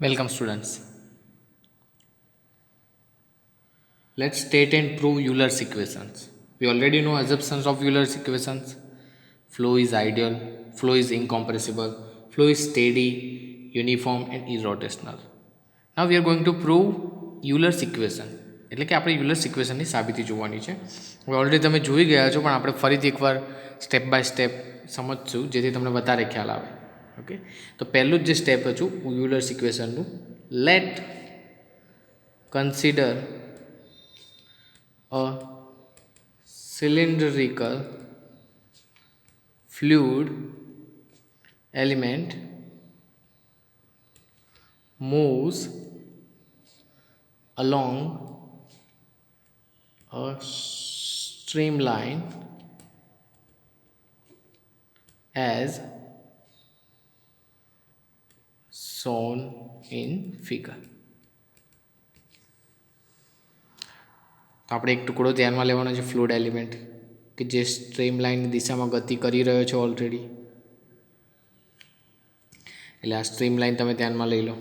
Welcome students. Let's state and prove Euler's equations. We already know assumptions of Euler's equations. Flow is ideal, flow is incompressible, flow is steady, uniform and irrotational. Now we are going to prove Euler's equation. એટલે કે આપણે Euler's ઇક્વેશનની સાબિતી જોવાની છે. હવે already તમે જોઈ ગયા છો પણ આપણે ફરીથી એકવાર સ્ટેપ બાય સ્ટેપ સમજશું જેથી તમને વધારે ખ્યાલ આવે. ઓકે, તો પહેલું જ જે સ્ટેપ હતું યુલર્સ ઇક્વેશનનું, let consider a cylindrical fluid element moves along a streamline as shown in figure. તો આપણે એક ટુકડો ધ્યાનમાં લેવાનો છે ફ્લુઇડ એલિમેન્ટ કે જે સ્ટ્રીમ લાઇનની દિશામાં ગતિ કરી રહ્યો છે ઓલરેડી. એટલે આ સ્ટ્રીમ લાઇન તમે ધ્યાનમાં લઈ લો.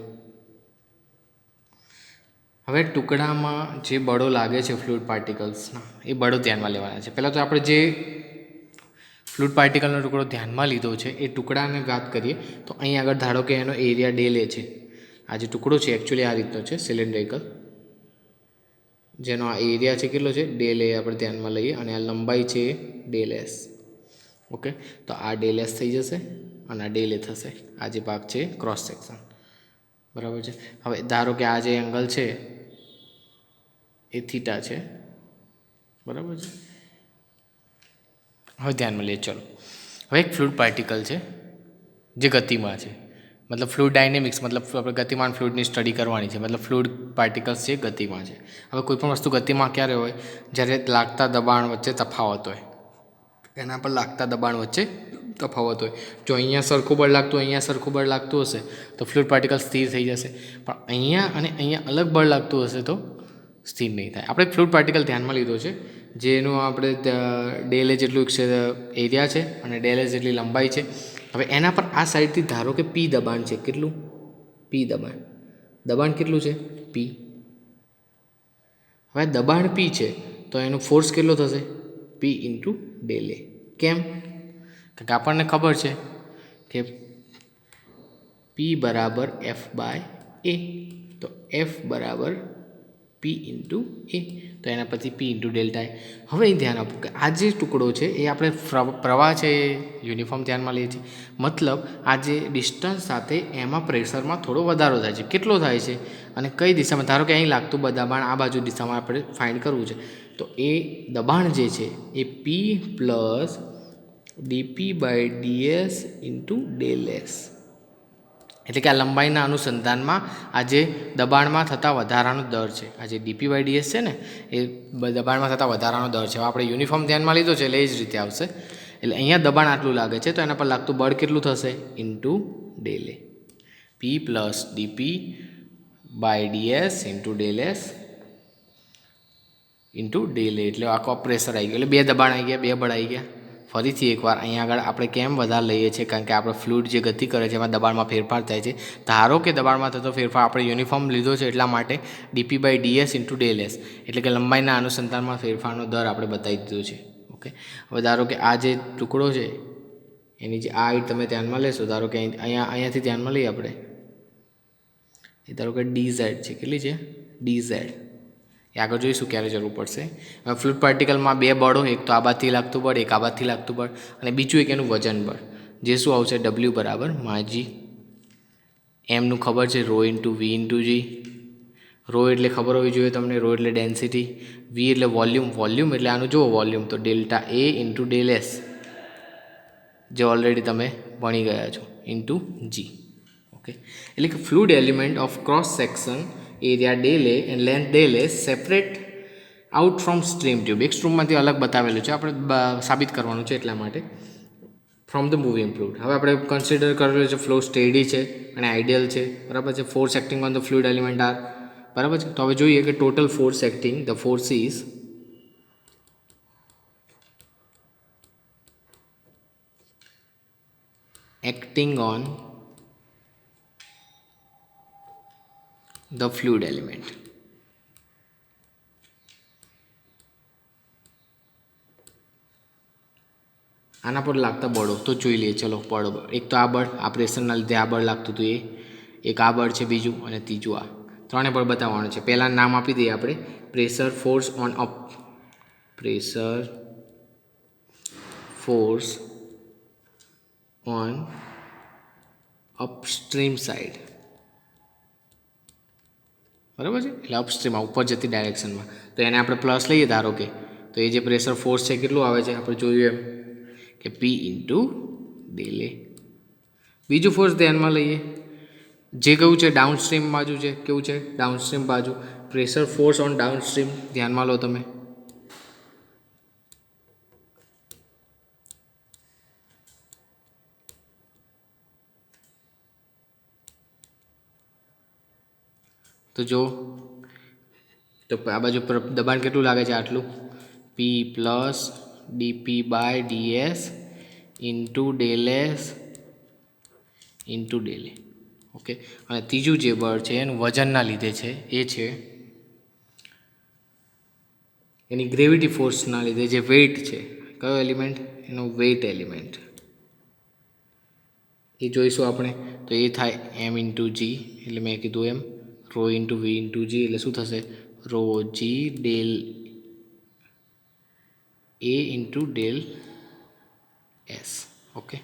હવે ટુકડામાં જે બળો લાગે છે ફ્લુઇડ પાર્ટિકલ્સના એ બળો ધ્યાનમાં લેવાના છે. પહેલાં તો આપણે જે ફ્લુઇડ પાર્ટિકલનો ટુકડો ધ્યાનમાં લીધો છે એ ટુકડાને વાત કરીએ તો અહીં આગળ ધારો કે એનો એરિયા ડેલ એ છે. આ જે ટુકડો છે એકચ્યુઅલી આ રીતનો છે સિલિન્ડ્રિકલ, જેનો આ એરિયા છે કેટલો છે ડેલ એ આપણે ધ્યાનમાં લઈએ અને આ લંબાઈ છે ડેલ એસ. ઓકે, તો આ ડેલ એસ થઈ જશે અને આ ડેલ એ થશે. આ જે ભાગ છે ક્રોસ સેક્શન, બરાબર છે. હવે ધારો કે આ જે એંગલ છે એ થીટા છે, બરાબર છે. હવે ધ્યાનમાં લઈએ ચલો. હવે એક ફ્લુઇડ પાર્ટિકલ છે જે ગતિમાં છે, મતલબ ફ્લુઇડ ડાયનેમિક્સ, મતલબ આપણે ગતિમાન ફ્લુઇડની સ્ટડી કરવાની છે, મતલબ ફ્લુઇડ પાર્ટિકલ્સ છે ગતિમાં છે. હવે કોઈપણ વસ્તુ ગતિમાં ક્યારે હોય? જ્યારે લાગતા દબાણ વચ્ચે તફાવત હોય, એના પર લાગતા દબાણ વચ્ચે તફાવત હોય. જો અહીંયા સરખું બળ લાગતું અહીંયા સરખું બળ લાગતું હશે તો ફ્લુઇડ પાર્ટિકલ સ્થિર થઈ જશે, પણ અહીંયા અને અહીંયા અલગ બળ લાગતું હશે તો સ્થિર નહીં થાય. આપણે ફ્લુઇડ પાર્ટિકલ ધ્યાનમાં લીધો છે જેનું આપણે ડેલ એ જેટલું એરિયા છે અને ડેલ એ જેટલી લંબાઈ છે. હવે એના પર આ સાઈડથી ધારો કે પી દબાણ છે. કેટલું? પી દબાણ. દબાણ કેટલું છે? પી. હવે દબાણ પી છે તો એનો ફોર્સ કેટલો થશે? પી ઇન્ટુ ડેલ એ. કેમ? કારણ કે આપણને ખબર છે કે પી બરાબર એફ બાય એ, તો એફ બરાબર પી ઇન્ટુ એ, તો એના પછી પી ઇન્ટુ ડેલ્ટા એ. હવે અહીં ધ્યાન આપો કે આ જે ટુકડો છે એ આપણે પ્રવાહ છે એ યુનિફોર્મ ધ્યાનમાં લઈએ છીએ, મતલબ આ જે ડિસ્ટન્સ સાથે એમાં પ્રેશરમાં થોડો વધારો થાય છે. કેટલો થાય છે અને કઈ દિશામાં? ધારો કે અહીં લાગતું દબાણ આ બાજુ દિશામાં આપણે ફાઇન્ડ કરવું છે, તો એ દબાણ જે છે એ P plus DP by DS into del S, એટલે કે આ લંબાઈના અનુસંધાનમાં આ જે દબાણમાં થતા વધારાનો દર છે, આ જે ડીપી બાય ડીએસ છે ને એ દબાણમાં થતા વધારાનો દર છે. હવે આપણે યુનિફોર્મ ધ્યાનમાં લીધો છે એટલે એ જ રીતે આવશે. એટલે અહીંયા દબાણ આટલું લાગે છે તો એના પર લાગતું બળ કેટલું થશે? Into del A. P plus DP by DS into del S into del A, એટલે આખો પ્રેશર આવી ગયો, એટલે બે દબાણ આવી ગયા, બે બળ આવી ગયા. ફરીથી એકવાર અહીંયા આગળ આપણે કેમ વધારે લઈએ છીએ? કારણ કે આપણે ફ્લુઇડ જે ગતિ કરે છે એમાં દબાણમાં ફેરફાર થાય છે. ધારો કે દબાણમાં થતો ફેરફાર આપણે યુનિફોર્મ લીધો છે એટલા માટે DP by DS into del S, એટલે કે લંબાઈના અનુસંધાનમાં ફેરફારનો દર આપણે બતાવી દીધો છે. ઓકે, હવે ધારો કે આ જે ટુકડો છે એની જે આ હાઈટ તમે ધ્યાનમાં લેશો, ધારો કે અહીંયાથી ધ્યાનમાં લઈએ આપણે, એ ધારો કે ડી ઝેડ છે. કેટલી છે? D Z. એ આગળ જોઈશું ક્યારે જરૂર પડશે. હવે ફ્લુઇડ પાર્ટિકલમાં બે બળો, એક તો આ બાજુથી લાગતું બળ, એક આ બાજુથી લાગતું બળ, અને બીજું એક એનું વજન બળ, જે શું આવશે? ડબલ્યુ બરાબર માજી. એમનું ખબર છે રો ઇન્ટુ વી ઇન્ટુ જી. રો એટલે ખબર હોવી જોઈએ તમને, રો એટલે ડેન્સિટી, વી એટલે વોલ્યુમ, વોલ્યુમ એટલે આનું જુઓ વોલ્યુમ, તો ડેલ્ટા એ ઇન્ટુ ડેલ એસ, જે ઓલરેડી તમે ભણી ગયા છો, ઇન્ટુ જી. ઓકે, એટલે કે fluid element of cross section area del A and length del A separate out from stream tube. એક સ્ટ્રીમમાંથી અલગ બતાવેલું છે, આપણે સાબિત કરવાનું છે એટલા માટે, ફ્રોમ ધ મૂવિંગ ફ્લુઇડ. હવે આપણે કન્સિડર કરેલું છે ફ્લો સ્ટેડી છે અને આઈડિયલ છે, બરાબર છે. Force acting on the fluid element are, બરાબર છે. તો હવે જોઈએ કે total force acting, the force is acting on the fluid element. આના પર લાગતા બળો તો જોઈ લઈએ. ચલો બળ, એક તો આ બળ, આ પ્રેશરના લીધે આ બળ લાગતું હતું એ, એક આ બળ છે બીજું, અને ત્રીજું આ. ત્રણે બળ બતાવવાનું છે. પહેલાં નામ આપી દઈએ આપણે, pressure force on up, pressure force on upstream side. બરાબર છે, એટલે અપસ્ટ્રીમમાં ઉપર જતી ડાયરેક્શનમાં. તો એને આપણે પ્લસ લઈએ ધારો કે, તો એ જે પ્રેશર ફોર્સ છે કેટલું આવે છે આપણે જોયું એમ કે P ઇન્ટુ ડેલ એ. બીજું ફોર્સ ધ્યાનમાં લઈએ, જે કેવું છે ડાઉનસ્ટ્રીમ બાજુ છે, કેવું છે ડાઉનસ્ટ્રીમ બાજુ, પ્રેશર ફોર્સ ઓન ડાઉનસ્ટ્રીમ ધ્યાનમાં લો તમે. તો જો, તો આ બાજુ દબાણ કેટલું લાગે છે આટલું, P plus DP by DS into del S into del A. Okay, અને ત્રીજું જે બળ છે એનું વજનના લીધે છે, એ છે એની ગ્રેવિટી ફોર્સના લીધે જે વેઇટ છે. કયો એલિમેન્ટ? એનો વેઇટ એલિમેન્ટ. એ જોઈશું આપણે. તો એ થાય એમ ઇન્ટુ જી, એટલે મેં કીધું એમ રો ઇન્ટુ વી ઇન્ટુ જી, એટલે શું થશે રો જી ડેલ એ ઇન્ટુ ડેલ એસ. ઓકે,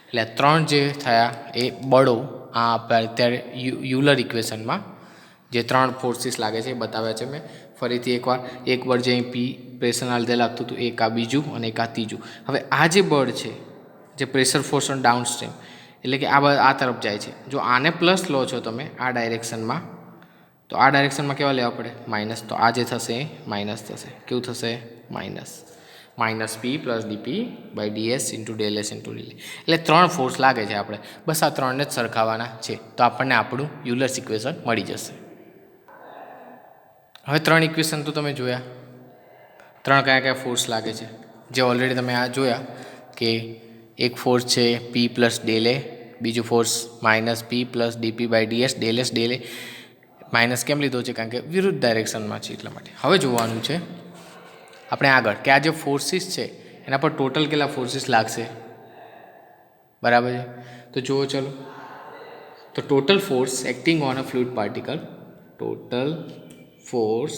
એટલે આ ત્રણ જે થયા એ બળો આ અત્યારે યુલર ઇક્વેશનમાં જે ત્રણ ફોર્સીસ લાગે છે એ બતાવ્યા છે મેં. ફરીથી એકવાર, એક બળ જે અહીં પી પ્રેશરના લીધે લાગતું હતું, એક આ બીજું અને એક આ ત્રીજું. હવે આ જે બળ છે, જે પ્રેશર ફોર્સ ઓન ડાઉનસ્ટ્રીમ, એટલે કે આ તરફ જાય છે. જો આને પ્લસ લો છો તમે આ ડાયરેક્શનમાં, તો આ ડાયરેક્શનમાં કેવા લેવા પડે? માઇનસ. તો આ જે થશે એ માઇનસ થશે. કેવું થશે? Minus. Minus P plus DP by DS into del S into del. એટલે ત્રણ ફોર્સ લાગે છે આપણે, બસ આ ત્રણને જ સરખાવવાના છે. તો આપણને આપણું યુલર્સ ઇક્વેશન મળી જશે. હવે ત્રણ ઇક્વેશન તો તમે જોયા, ત્રણ કયા કયા ફોર્સ લાગે છે, જે ઓલરેડી તમે આ જોયા કે એક ફોર્સ છે પી પ્લસ ડેલ એ, બીજું force minus P plus DP by DS del S del A. Minus કેમ લીધો છે? કારણ કે વિરુદ્ધ ડાયરેક્શનમાં છે એટલા માટે. હવે જોવાનું છે આપણે આગળ કે આ જે ફોર્સીસ છે એના પર ટોટલ કેટલા ફોર્સીસ લાગશે. બરાબર છે, તો જુઓ ચલો. તો total force acting on a fluid particle, total force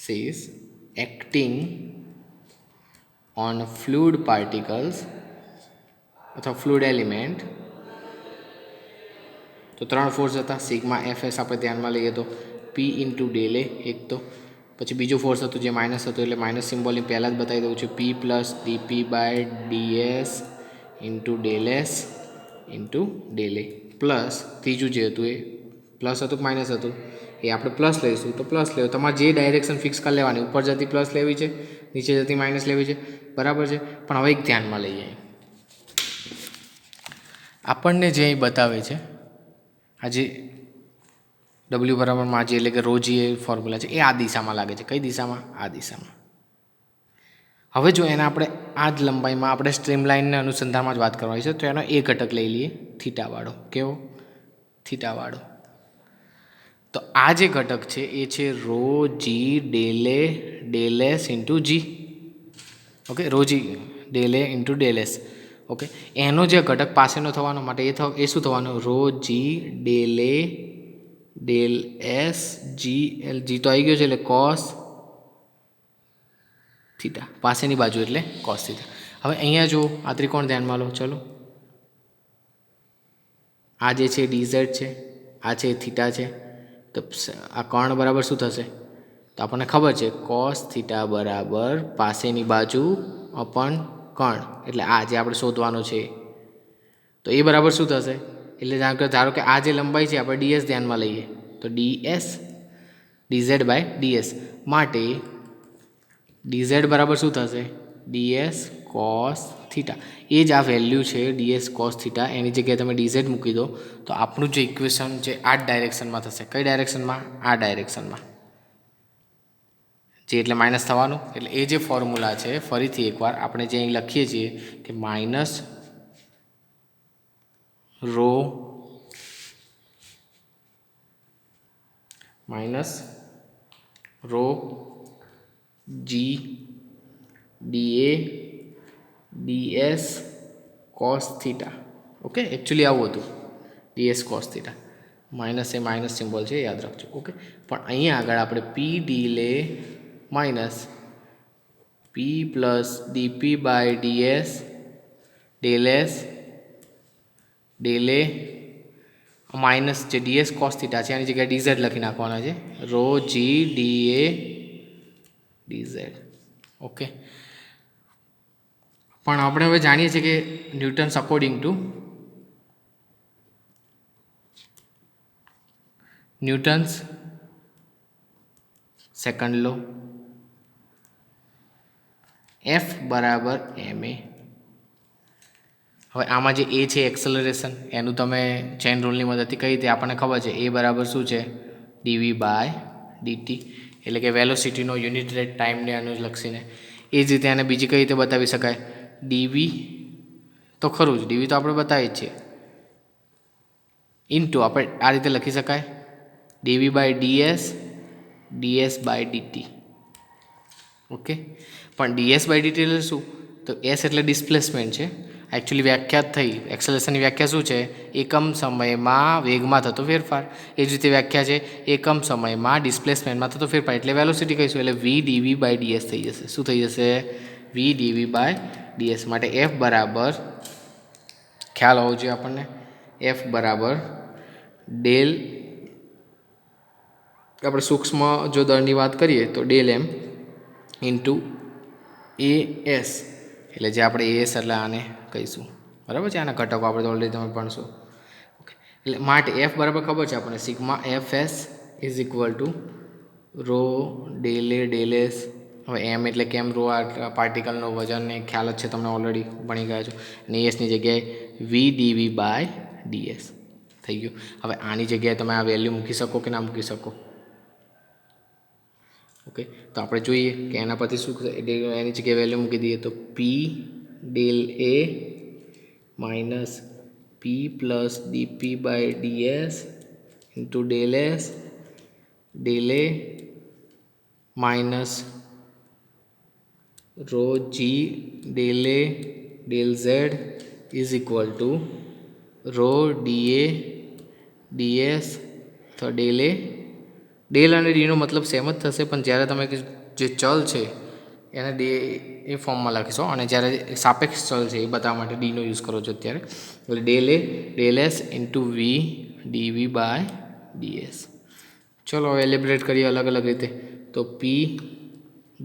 is acting on fluid particles અથવા ફ્લુઇડ એલિમેન્ટ. તો ત્રણ ફોર્સ હતા, સિગ્મા એફ એસ આપણે ધ્યાનમાં લઈએ તો પી ઇન્ટુ ડેલ એ એક. તો પછી બીજું ફોર્સ હતું જે માઇનસ હતું, એટલે માઇનસ સિમ્બોલની પહેલાં જ બતાવી દઉં છું, P plus DP by DS into del S into del A. Plus ત્રીજું જે હતું એ પ્લસ હતું કે માઇનસ હતું, એ આપણે પ્લસ લઈશું. તો પ્લસ લેવું, તમારે જે ડાયરેક્શન ફિક્સ કરી લેવાની, ઉપર જતી પ્લસ લેવી છે, નીચે જતી માઇનસ લેવી છે. બરાબર છે, પણ હવે એક ધ્યાનમાં લઈએ, આપણને જે અહીં બતાવે છે આજે ડબલ્યુ બરાબરમાં જે, એટલે કે રોજી એ ફોર્મ્યુલા છે, એ આ દિશામાં લાગે છે. કઈ દિશામાં? આ દિશામાં. હવે જો એને આપણે આ જ લંબાઈમાં આપણે સ્ટ્રીમલાઇનને અનુસંધાનમાં જ વાત કરવાની છે, તો એનો એ ઘટક લઈ લઈએ થીટાવાળો. કેવો? થીટાવાળો. તો આ જે ઘટક છે એ છે રો જી ડેલે ડેલ એસ ઇન્ટુ જી. ઓકે, રો જી ડેલ એ ઇન્ટુ ડેલ એસ. ઓકે, એનો જે ઘટક પાસેનો થવાનો માટે એ શું થવાનું? Row G del A del S G L. જી તો આવી ગયો છે એટલે કોસ થીટા, પાસેની બાજુ એટલે કોસ થીટા. હવે અહીંયા જો આ ત્રિકોણ ધ્યાનમાં લો. ચલો, આ જે છે ડીઝેડ છે, આ છે થીટા છે. તો આ કર્ણ બરાબર શું થશે? તો આપણને ખબર છે કોસ થીટા બરાબર પાસેની બાજુ અપન કર્ણ, એટલે આ જે આપણે શોધવાનું છે. તો એ બરાબર શું થશે? એટલે ધારો કે આ જે લંબાઈ છે આપણે ડીએસ ધ્યાનમાં લઈએ, તો ડીએસ ડીઝેડ બાય ડીએસ માટે ડીઝેડ બરાબર શું થશે? DS cos theta. એ જ આ વેલ્યુ છે ડીએસ કોસ થીટા, એની જગ્યાએ તમે ડીઝેડ મૂકી દો તો આપણું જે ઇક્વેશન છે આ જ ડાયરેક્શનમાં થશે. કઈ ડાયરેક્શનમાં? આ ડાયરેક્શનમાં. જે એટલે માઇનસ થવાનું. એટલે એ જે ફોર્મ્યુલા છે, ફરીથી એકવાર આપણે જે અહીં લખીએ છીએ કે minus rho minus rho G DA DS cos theta. Okay, actually આવું હતું, ડીએસ કોસ થીટા. માઇનસ એ માઇનસ સિમ્બોલ છે, યાદ રાખજો. ઓકે, પણ અહીંયા આગળ આપણે પી ડી લે minus P plus DP by DS del S del A minus જે ડીએસ કોસ થીટા છે એની જગ્યાએ ડીઝેડ લખી નાખવાના છે, rho G DA DZ. Okay, પણ આપણે હવે જાણીએ છીએ કે Newton's according to Newton's second law, F બરાબર એમ એ. હવે આમાં જે એ છે એક્સલરેશન, એનું તમે ચેન રૂલની મદદથી કઈ રીતે આપણને ખબર છે, એ બરાબર શું છે, ડીવી બાય ડીટી, એટલે કે વેલોસિટીનો યુનિટ રેટ ટાઈમને અનુલક્ષીને. એ જ રીતે એને બીજી કઈ રીતે બતાવી શકાય, ડીવી તો ખરું જ, ડીવી તો આપણે બતાવીએ જ છીએ, ઇન્ટુ આપણે આ રીતે લખી શકાય, dv by ds ds by dt. Okay, પણ ડીએસ બાય ડીટી એટલે શું, તો એસ એટલે ડિસ્પ્લેસમેન્ટ છે. એકચ્યુઅલી વ્યાખ્યા થઈ, એક્સેલરેશનની વ્યાખ્યા શું છે, એકમ સમયમાં વેગમાં થતો ફેરફાર. એ જ રીતે વ્યાખ્યા છે એકમ સમયમાં ડિસ્પ્લેસમેન્ટમાં થતો ફેરફાર, એટલે વેલોસિટી કહીશું, એટલે વી ડીવી બાય ડીએસ થઈ જશે. શું થઈ જશે, વી ડીવી બાય ડીએસ. માટે એફ બરાબર, ખ્યાલ હોવો જોઈએ આપણને, એફ બરાબર ડેલ, આપણે સૂક્ષ્મ જો દળની વાત કરીએ તો ડેલ એમ ઇન્ટુ એ એસ, એટલે જે આપણે એસ એટલે આને કહીશું, બરાબર છે, આના ઘટકો આપણે તો ઓલરેડી તમે ભણશો. ઓકે, એટલે માટે એફ બરાબર ખબર છે આપણને, sigma F S is equal to rho del A del S. હવે એમ એટલે કેમ, રો આ પાર્ટિકલનો વજન એ ખ્યાલ જ છે તમને, ઓલરેડી ભણી ગયા છો. અને એસની જગ્યાએ વી ડીવી બાય ડીએસ થઈ ગયું. હવે આની જગ્યાએ તમે આ વેલ્યુ મૂકી શકો કે ના મૂકી શકો. ઓકે, તો આપણે જોઈએ કે એના પરથી શું, એની જગ્યાએ વેલ્યુ મૂકી દઈએ તો P del A minus P plus DP by DS into del S del A minus rho G del A del Z is equal to rho DA DS તો ડેલ એ. ડેલ અને ડીનો મતલબ same જ થશે, પણ જ્યારે તમે જે ચલ છે એને ડે એ ફોર્મમાં લખીશો, અને જ્યારે સાપેક્ષ ચલ છે એ બતાવવા માટે ડીનો યુઝ કરો છો અત્યારે, એટલે del A del S into V dv by ds. ચલો હવે એલિબ્રેટ કરીએ અલગ અલગ રીતે. તો પી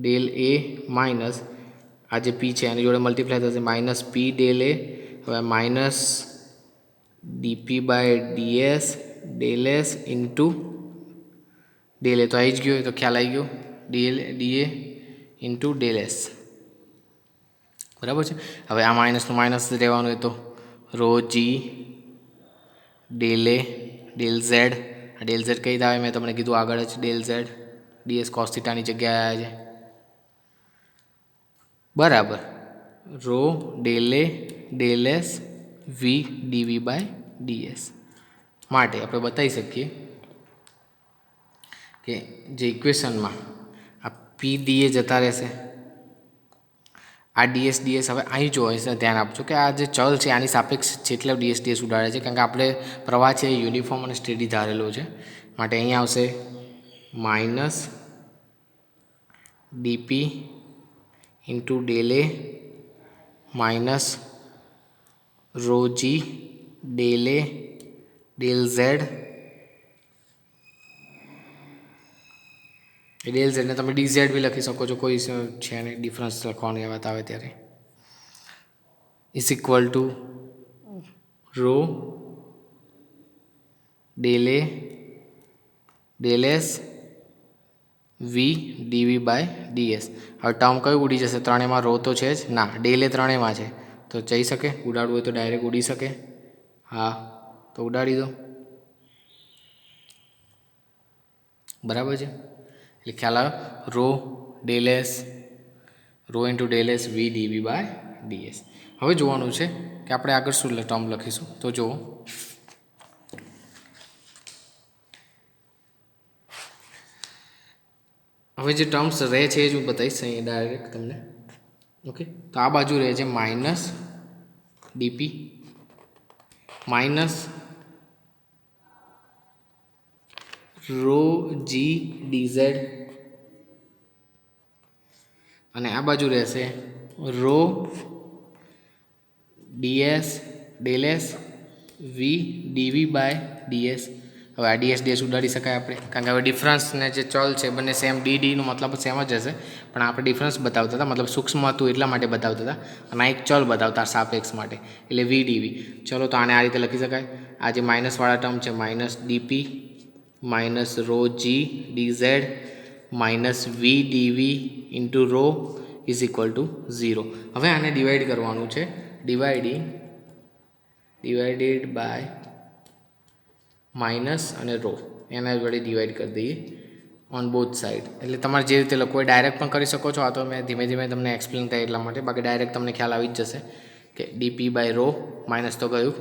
ડેલ એ માઇનસ આ જે પી છે એની જોડે મલ્ટીપ્લાય થશે, માઇનસ પી ડેલ એ, હવે minus DP by DS del S into del A તો આવી જ ગયો, એ તો ખ્યાલ આવી ગયો, ડીએ ઇન્ટુ ડેલ એસ, બરાબર છે. હવે આ માઇનસનું માઇનસ રહેવાનું, એ તો rho G del A del Z, આ ડેલ ઝેડ કઈ આવે મેં તમને કીધું આગળ જ, ડેલ ઝેડ ડીએસ કોસ થીટાની જગ્યાએ આવ્યા છે, બરાબર rho del A del S V dv by ds. માટે આપણે બતાવી શકીએ કે જે ઇક્વેશનમાં આ પી ડીએ જતા રહેશે, આ ડીએસ ડીએસ હવે અહીં જો ધ્યાન આપજો કે આ જે ચલ છે આની સાપેક્ષ છે, એટલે ડીએસ ડીએસ ઉડાડે છે, કારણ કે આપણે પ્રવાહ છે એ યુનિફોર્મ અને સ્ટેડી ધારેલો છે. માટે અહીંયા આવશે minus DP into del A minus rho G del A del Z, del ઝેડને તમે ડી ઝેડ બી લખી શકો છો, કોઈ છે નહીં, ડિફરન્સ લખવાની વાત આવે ત્યારે, is equal to rho del A del S V dv by ds. હવે ટર્મ કયું ઉડી જશે, ત્રણેયમાં રો તો છે જ ના, ડેલ એ ત્રણેયમાં છે તો જઈ શકે, ઉડાડવું હોય તો ડાયરેક્ટ ઉડી શકે, હા તો ઉડાડી દો, બરાબર છે. એટલે ખ્યાલ આવે, rho del S rho into del S V dv by ds. હવે જોવાનું છે કે આપણે આગળ શું ટર્મ લખીશું, તો જુઓ હવે જે ટર્મ્સ રહે છે એ જ હું બતાવીશ અહીં ડાયરેક્ટ તમને. ઓકે, તો આ બાજુ રહે છે minus dp minus rho g dz અને આ બાજુ રહેશે rho ds del S V dv by ds. હવે આ ડીએસ ડીએસ ઉડાડી શકાય આપણે, કારણ કે હવે ડિફરન્સને જે ચલ છે બંને સેમ ડીનો મતલબ સેમ જ હશે, પણ આપણે ડિફરન્સ બતાવતા હતા, મતલબ સૂક્ષ્મ હતું એટલા માટે બતાવતા હતા, અને આ એક ચલ બતાવતા સાપેક્ષ માટે, એટલે વી ડીવી. ચલો તો આને આ રીતે લખી શકાય. આ જે માઇનસવાળા ટર્મ છે minus dp minus rho g dz minus V dv into rho is equal to 0. હવે આને ડિવાઈડ કરવાનું છે, ડિવાઇડેડ બાય માઇનસ અને રો એના વડે ડિવાઈડ કરી દઈએ ઓન બોથ સાઈડ. એટલે તમારે જે રીતે લખવું હોય ડાયરેક્ટ પણ કરી શકો છો, આ તો મેં ધીમે ધીમે તમને એક્સપ્લેન થાય એટલા માટે, બાકી ડાયરેક્ટ તમને ખ્યાલ આવી જ જશે કે ડીપી બાય રો માઇનસ તો ગયું,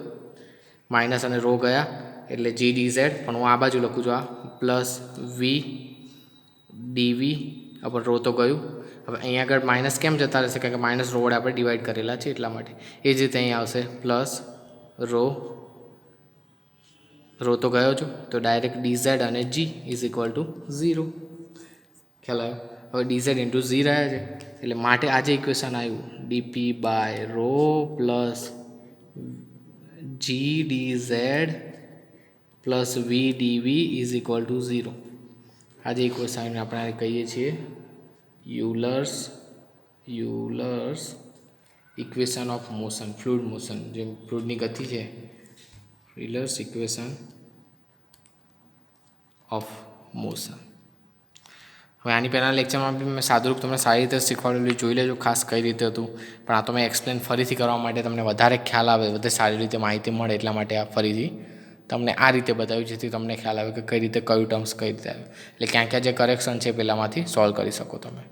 માઇનસ અને રો ગયા એટલે જી ડીઝેડ, પણ હું આ બાજુ લખું છું આ પ્લસ વી ડીવી અપર રો તો ગયું. હવે અહીંયા આગળ માઇનસ કેમ જતા રહેશે, કારણ કે માઇનસ રો વડે આપણે ડિવાઈડ કરેલા છે એટલા માટે. એ જ રીતે અહીં આવશે પ્લસ રો તો ગયો છો, તો ડાયરેક્ટ ડીઝેડ અને જી ઇઝ ઇક્વલ ટુ 0. ખ્યાલ આવ્યો? હવે ડીઝેડ ઇન્ટુ જી રહ્યા છે, એટલે માટે આજે ઇક્વેશન આવ્યું DP by rho plus G DZ plus V DV is equal to 0. આજે ઇક્વેશન આપણે કહીએ છીએ Euler's equation of motion, fluid motion, જે ફ્લુઇડની ગતિ છે, યુલર્સ ઇક્વેશન ઓફ મોશન. હવે આની પહેલાંના લેક્ચરમાં બી મેં સાદુરૂપ તમને સારી રીતે શીખવાડેલું, જોઈ લેજો ખાસ કઈ રીતે હતું, પણ આ તો મેં એક્સપ્લેન ફરીથી કરવા માટે તમને વધારે ખ્યાલ આવે, વધારે સારી રીતે માહિતી મળે એટલા માટે આ ફરીથી તમને આ રીતે બતાવ્યું, જેથી તમને ખ્યાલ આવે કે કઈ રીતે કયું ટર્મ્સ કઈ રીતે આવે, એટલે ક્યાં ક્યાં જે કરેક્શન છે પહેલાંમાંથી સોલ્વ કરી શકો તમે.